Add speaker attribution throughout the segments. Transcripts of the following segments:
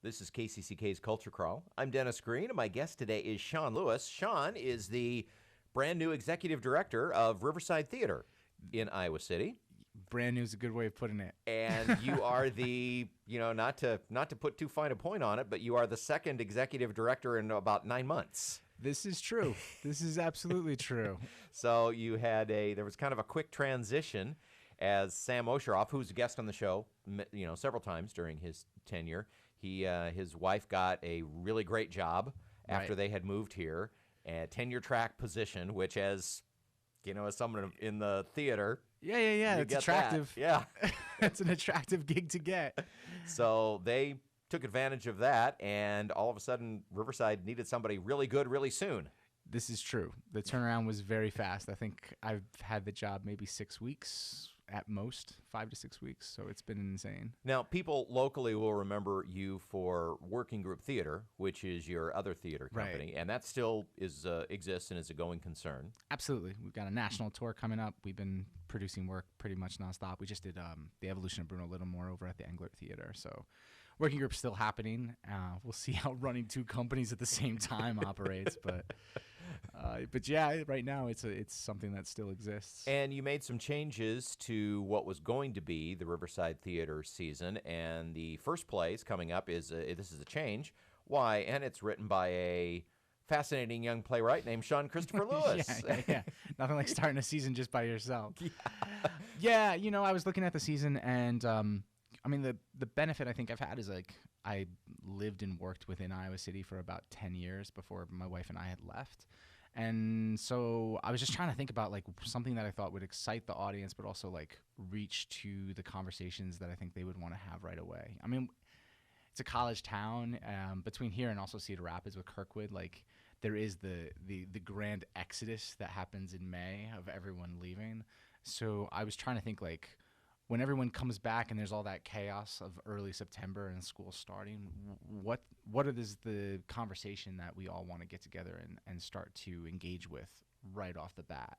Speaker 1: This is KCCK's Culture Crawl. I'm Dennis Green, and my guest today is Sean Lewis. Sean is the brand new executive director of Riverside Theatre in Iowa City.
Speaker 2: Brand new is a good way of putting it.
Speaker 1: And you are the, not to put too fine a point on it, but you are the second executive director in about 9 months.
Speaker 2: This is true. This is absolutely true.
Speaker 1: So there was kind of a quick transition as Sam Osheroff, who's a guest on the show, several times during his tenure. His wife got a really great job after they had moved here, a tenure track position, which as someone in the theater.
Speaker 2: Yeah. It's attractive.
Speaker 1: That. Yeah.
Speaker 2: It's an attractive gig to get.
Speaker 1: So they took advantage of that, and all of a sudden, Riverside needed somebody really good really soon.
Speaker 2: This is true. The turnaround was very fast. I think I've had the job maybe 6 weeks at most, 5 to 6 weeks. So it's been insane.
Speaker 1: Now, people locally will remember you for Working Group Theater, which is your other theater company, and that still exists and is a going concern.
Speaker 2: Absolutely. We've got a national tour coming up. We've been producing work pretty much nonstop. We just did The Evolution of Bruno Littlemore over at the Englert Theater. So Working Group's still happening. We'll see how running two companies at the same time operates, but yeah, right now it's something that still exists.
Speaker 1: And you made some changes to what was going to be the Riverside Theater season, and the first play is coming up. This is a change. Why? And it's written by a fascinating young playwright named Sean Christopher Lewis.
Speaker 2: Yeah. Nothing like starting a season just by yourself. Yeah, I was looking at the season, and the benefit I think I've had is I lived and worked within Iowa City for about 10 years before my wife and I had left. And so I was just trying to think about something that I thought would excite the audience, but also reach to the conversations that I think they would want to have right away. I mean, it's a college town. Between here and also Cedar Rapids with Kirkwood, there is the grand exodus that happens in May of everyone leaving. So I was trying to think when everyone comes back and there's all that chaos of early September and school starting, what is the conversation that we all want to get together and start to engage with right off the bat?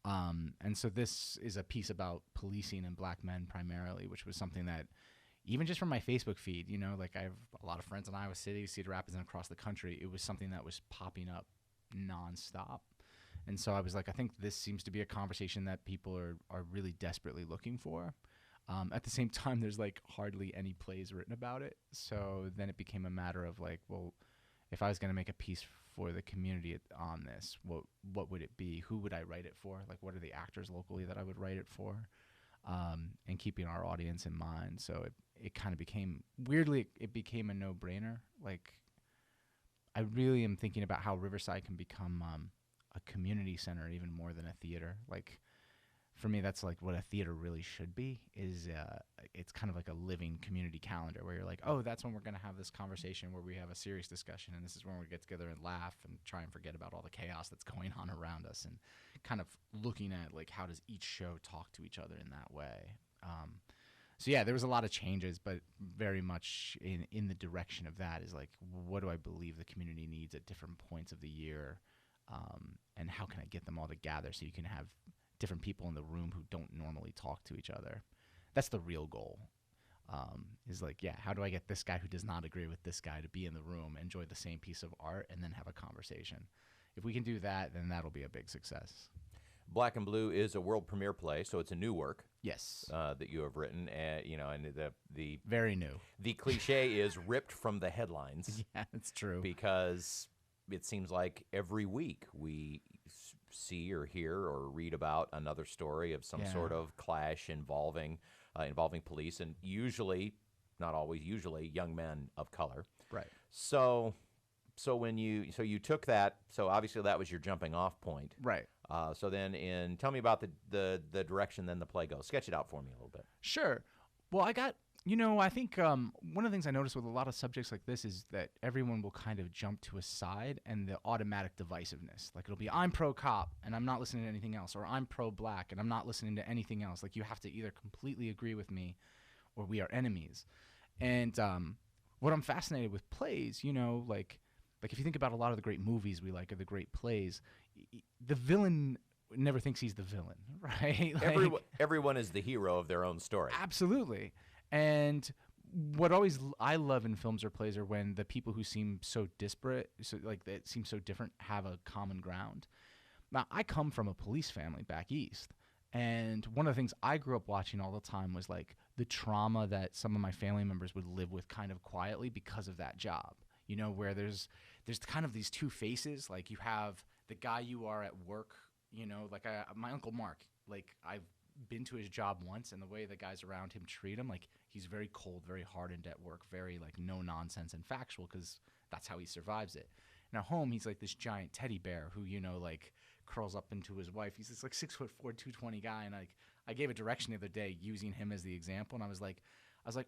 Speaker 2: And so this is a piece about policing and black men primarily, which was something that even just from my Facebook feed, I have a lot of friends in Iowa City, Cedar Rapids, and across the country. It was something that was popping up nonstop. And so I was I think this seems to be a conversation that people are really desperately looking for. At the same time, there's hardly any plays written about it. So then it became a matter of well, if I was going to make a piece for the community on this, what would it be? Who would I write it for? What are the actors locally that I would write it for? And keeping our audience in mind. So it kind of became, weirdly, it became a no-brainer. I really am thinking about how Riverside can become a community center even more than a theater. For me, that's what a theater really should be, is it's kind of a living community calendar where you're oh, that's when we're going to have this conversation where we have a serious discussion, and this is when we get together and laugh and try and forget about all the chaos that's going on around us, and kind of looking at how does each show talk to each other in that way. So yeah, there was a lot of changes, but very much in the direction of that is what do I believe the community needs at different points of the year, and how can I get them all to gather so you can have different people in the room who don't normally talk to each other. That's the real goal. Is how do I get this guy who does not agree with this guy to be in the room, enjoy the same piece of art, and then have a conversation? If we can do that, then that'll be a big success.
Speaker 1: Black and Blue is a world premiere play, so it's a new work.
Speaker 2: Yes.
Speaker 1: That you have written, and the
Speaker 2: very new.
Speaker 1: The cliche is ripped from the headlines.
Speaker 2: Yeah, it's true.
Speaker 1: Because it seems like every week we see or hear or read about another story of some sort of clash involving police, and usually, not always, usually young men of color.
Speaker 2: Right.
Speaker 1: So when you took that, so obviously that was your jumping off point.
Speaker 2: Right.
Speaker 1: So then tell me about the direction then the play goes. Sketch it out for me a little bit.
Speaker 2: Sure. Well, I think one of the things I notice with a lot of subjects like this is that everyone will kind of jump to a side, and the automatic divisiveness. It'll be, I'm pro-cop, and I'm not listening to anything else, or I'm pro-black, and I'm not listening to anything else. You have to either completely agree with me, or we are enemies. And what I'm fascinated with plays, if you think about a lot of the great movies we like, or the great plays, the villain never thinks he's the villain, right?
Speaker 1: Everyone is the hero of their own story.
Speaker 2: Absolutely. And I love in films or plays are when the people who seem so disparate, so like that seem so different, have a common ground. Now, I come from a police family back east, and one of the things I grew up watching all the time was like the trauma that some of my family members would live with kind of quietly because of that job. You know, where there's kind of these two faces. Like you have the guy you are at work. You know, like my Uncle Mark. Like I've been to his job once, and the way the guys around him treat him, like he's very cold, very hardened at work, very like no nonsense and factual because that's how he survives it. And at home, he's like this giant teddy bear who, you know, like curls up into his wife. He's this like 6'4", 220 guy, and like I gave a direction the other day using him as the example, and I was like,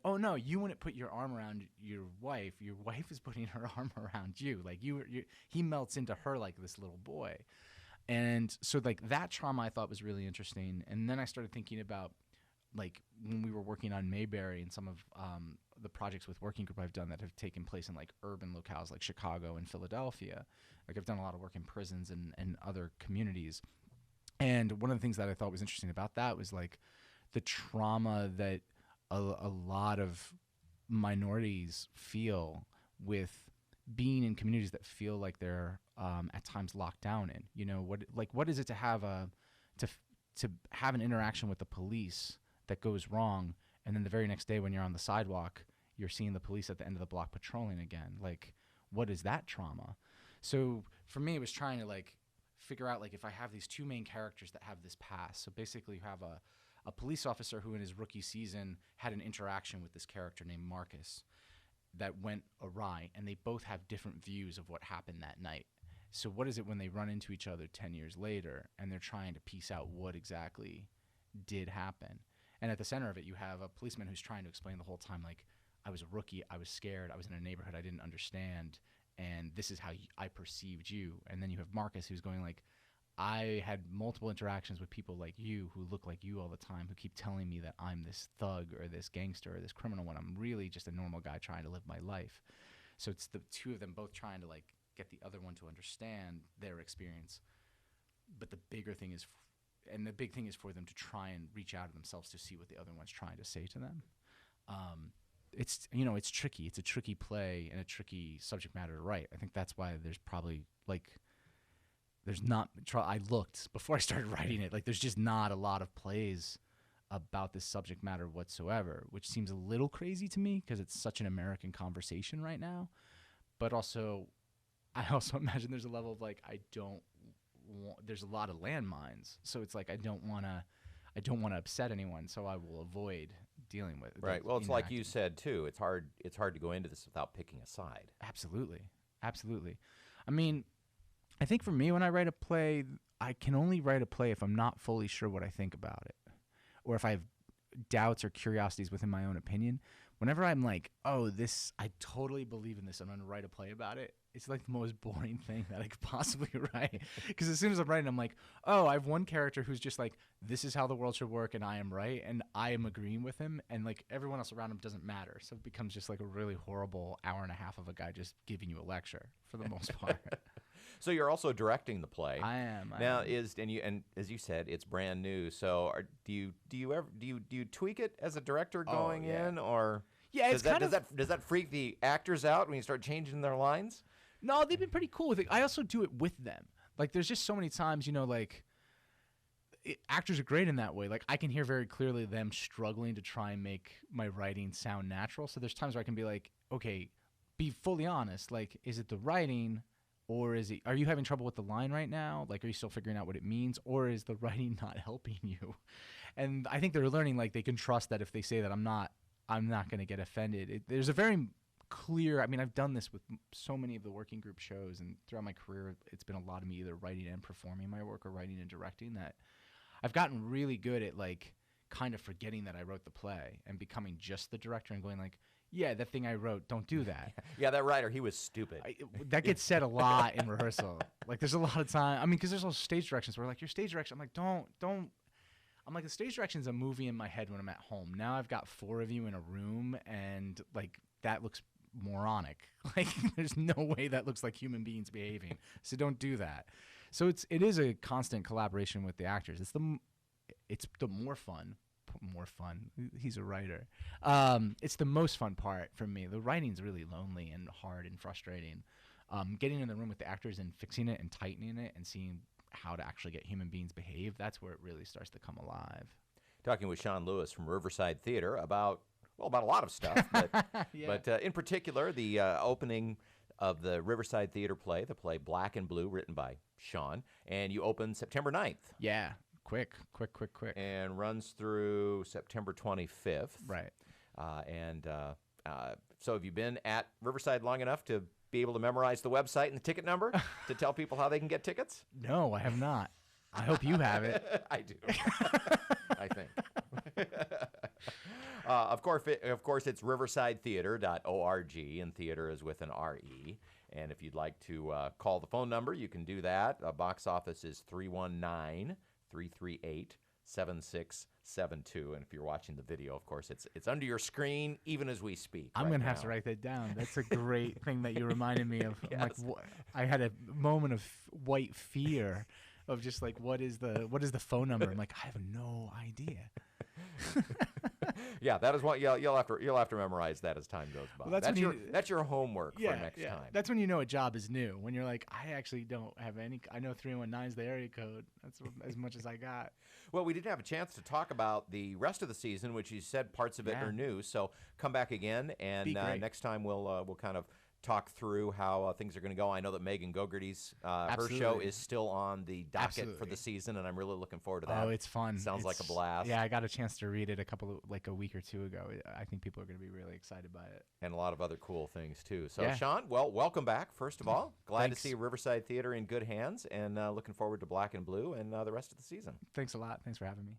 Speaker 2: oh no, you wouldn't put your arm around your wife. Your wife is putting her arm around you. Like he melts into her like this little boy. And so like that trauma I thought was really interesting. And then I started thinking about like when we were working on Mayberry and some of the projects with Working Group I've done that have taken place in like urban locales like Chicago and Philadelphia. Like I've done a lot of work in prisons and other communities. And one of the things that I thought was interesting about that was like the trauma that a lot of minorities feel with being in communities that feel like they're at times locked down in. You know, what is it to have to have an interaction with the police that goes wrong, and then the very next day when you're on the sidewalk, you're seeing the police at the end of the block patrolling again? Like, what is that trauma? So for me, it was trying to like figure out like if I have these two main characters that have this past. So basically, you have a police officer who in his rookie season had an interaction with this character named Marcus that went awry, and they both have different views of what happened that night. So what is it when they run into each other 10 years later and they're trying to piece out what exactly did happen? And at the center of it, you have a policeman who's trying to explain the whole time, like, I was a rookie, I was scared, I was in a neighborhood I didn't understand, and this is how I perceived you. And then you have Marcus who's going like, I had multiple interactions with people like you who look like you all the time, who keep telling me that I'm this thug or this gangster or this criminal when I'm really just a normal guy trying to live my life. So it's the two of them both trying to like get the other one to understand their experience. But the bigger thing is, and the big thing is for them to try and reach out of themselves to see what the other one's trying to say to them. It's, you know, it's tricky. It's a tricky play and a tricky subject matter to write. I think that's why there's probably like, there's not, I looked before I started writing it, like there's just not a lot of plays about this subject matter whatsoever, which seems a little crazy to me because it's such an American conversation right now. But also, I also imagine there's a level of like, there's a lot of landmines. So it's like, I don't want to upset anyone, so I will avoid dealing with it.
Speaker 1: Right. Well, it's like you said too. It's hard to go into this without picking a side.
Speaker 2: Absolutely. I mean, I think for me, when I write a play, I can only write a play if I'm not fully sure what I think about it, or if I have doubts or curiosities within my own opinion. Whenever I'm like, oh, I totally believe in this, I'm going to write a play about it, it's like the most boring thing that I could possibly write. Because as soon as I'm writing, I'm like, oh, I have one character who's just like, this is how the world should work, and I am right, and I am agreeing with him, and like everyone else around him doesn't matter. So it becomes just like a really horrible hour and a half of a guy just giving you a lecture for the most part.
Speaker 1: So you're also directing the play.
Speaker 2: I am.
Speaker 1: Now and as you said, it's brand new. So do you tweak it as a director going in, or
Speaker 2: does
Speaker 1: that freak the actors out when you start changing their lines?
Speaker 2: No, they've been pretty cool with it. I also do it with them. Like there's just so many times, you know, like actors are great in that way. Like I can hear very clearly them struggling to try and make my writing sound natural. So there's times where I can be like, okay, be fully honest. Like, is it the writing? Or are you having trouble with the line right now? Like, are you still figuring out what it means? Or is the writing not helping you? And I think they're learning, like, they can trust that if they say that I'm not going to get offended. There's a very clear, I mean, I've done this with so many of the working group shows, and throughout my career, it's been a lot of me either writing and performing my work or writing and directing, that I've gotten really good at, like, kind of forgetting that I wrote the play and becoming just the director and going like, yeah, that thing I wrote, don't do that.
Speaker 1: Yeah, that writer, he was stupid.
Speaker 2: That gets said a lot in rehearsal. Like, there's a lot of time. I mean, because there's also stage directions where, like, your stage direction, I'm like, don't. I'm like, the stage direction's a movie in my head when I'm at home. Now I've got 4 of you in a room, and, like, that looks moronic. Like, there's no way that looks like human beings behaving. So don't do that. So it is a constant collaboration with the actors. It's the more fun more fun. He's a writer. It's the most fun part for me. The writing's really lonely and hard and frustrating. Getting in the room with the actors and fixing it and tightening it and seeing how to actually get human beings behave, that's where it really starts to come alive.
Speaker 1: Talking with Sean Lewis from Riverside Theatre about a lot of stuff, but,
Speaker 2: Yeah.
Speaker 1: but in particular, the opening of the Riverside Theatre play, the play Black and Blue, written by Sean, and you open September 9th.
Speaker 2: Yeah, quick.
Speaker 1: And runs through September 25th.
Speaker 2: Right.
Speaker 1: So have you been at Riverside long enough to be able to memorize the website and the ticket number to tell people how they can get tickets?
Speaker 2: No, I have not. I hope you have it.
Speaker 1: I do. I think. Of course, it's riversidetheater.org, and theater is with an R-E. And if you'd like to call the phone number, you can do that. Box office is 319-338-7672. And if you're watching the video, of course, it's under your screen even as we speak.
Speaker 2: I'm going to have to write that down. That's a great thing that you reminded me of.
Speaker 1: Yes.
Speaker 2: I'm like, I had a moment of white fear of just like, what is the phone number? I'm like, I have no idea.
Speaker 1: Yeah, that is what you'll have to memorize that as time goes by.
Speaker 2: Well,
Speaker 1: that's your homework for next time.
Speaker 2: That's when you know a job is new. When you're like, I actually don't have any. I know 319 is the area code. That's as much as I got.
Speaker 1: Well, we didn't have a chance to talk about the rest of the season, which you said parts of it are new. So come back again, and next time we'll kind of talk through how things are going to go. I know that Megan Gogarty's her show is still on the docket for the season, and I'm really looking forward to that.
Speaker 2: Oh, it's fun.
Speaker 1: Sounds like a blast.
Speaker 2: Yeah, I got a chance to read it a week or two ago. I think people are going to be really excited by it.
Speaker 1: And a lot of other cool things, too. So, Sean, welcome back, first of all. Glad to see Riverside Theatre in good hands, and looking forward to Black and Blue and the rest of the season.
Speaker 2: Thanks a lot. Thanks for having me.